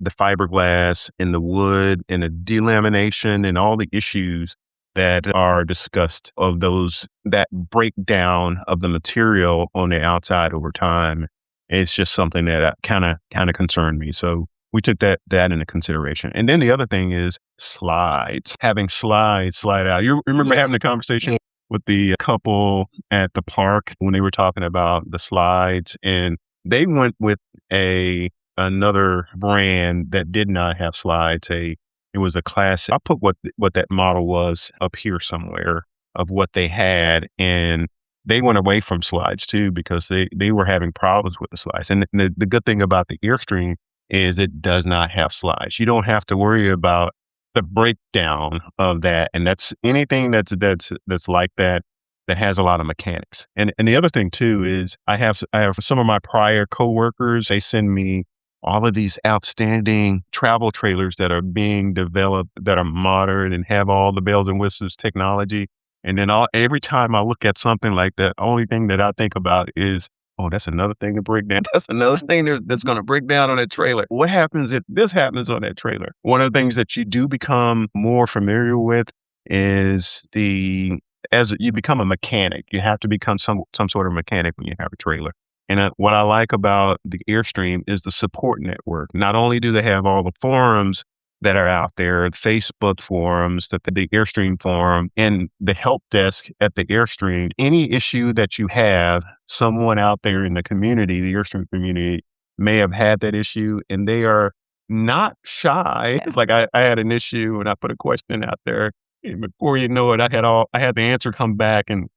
the fiberglass and the wood and the delamination and all the issues that are discussed of that breakdown of the material on the outside over time. It's just something that kind of concerned me. So we took that into consideration. And then the other thing is slides, having slides slide out. You remember having a conversation with the couple at the park when they were talking about the slides, and they went with another brand that did not have slides. It was a classic. I'll put what that model was up here somewhere of what they had, and they went away from slides too because they were having problems with the slides. And the good thing about the Airstream is it does not have slides. You don't have to worry about the breakdown of that. And that's anything that's like that has a lot of mechanics. And the other thing too is I have some of my prior coworkers, they send me all of these outstanding travel trailers that are being developed, that are modern and have all the bells and whistles technology. And then every time I look at something like that, only thing that I think about is, oh, that's another thing to break down. That's another thing that's going to break down on that trailer. What happens if this happens on that trailer? One of the things that you do become more familiar with is as you become a mechanic, you have to become some sort of mechanic when you have a trailer. And what I like about the Airstream is the support network. Not only do they have all the forums that are out there, Facebook forums, the Airstream forum, and the help desk at the Airstream. Any issue that you have, someone out there in the community, the Airstream community, may have had that issue, and they are not shy. It's like I had an issue and I put a question out there, and before you know it, I had the answer come back, and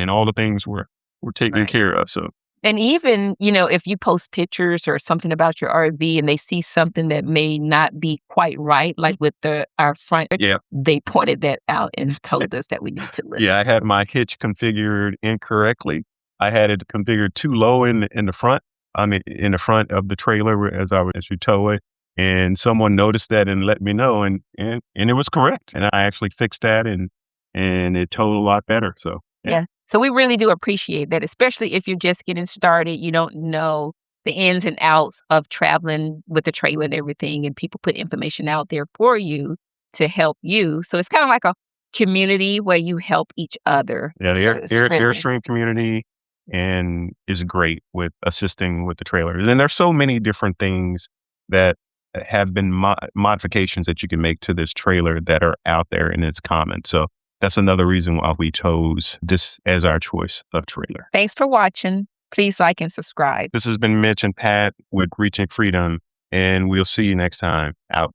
all the things were taken care of. So. And even, if you post pictures or something about your RV and they see something that may not be quite right, like with our front, they pointed that out and told us that we need to look. Yeah, I had my hitch configured incorrectly. I had it configured too low in the front. I mean, in the front of the trailer as you tow it. And someone noticed that and let me know, and it was correct. And I actually fixed that, and it towed a lot better. So. Yeah. So we really do appreciate that, especially if you're just getting started. You don't know the ins and outs of traveling with the trailer and everything, and people put information out there for you to help you. So it's kind of like a community where you help each other. Yeah, the Airstream community is great with assisting with the trailers. And there's so many different things that have been modifications that you can make to this trailer that are out there, and it's common. So that's another reason why we chose this as our choice of trailer. Thanks for watching. Please like and subscribe. This has been Mitch and Pat with Reaching Freedom, and we'll see you next time. Out.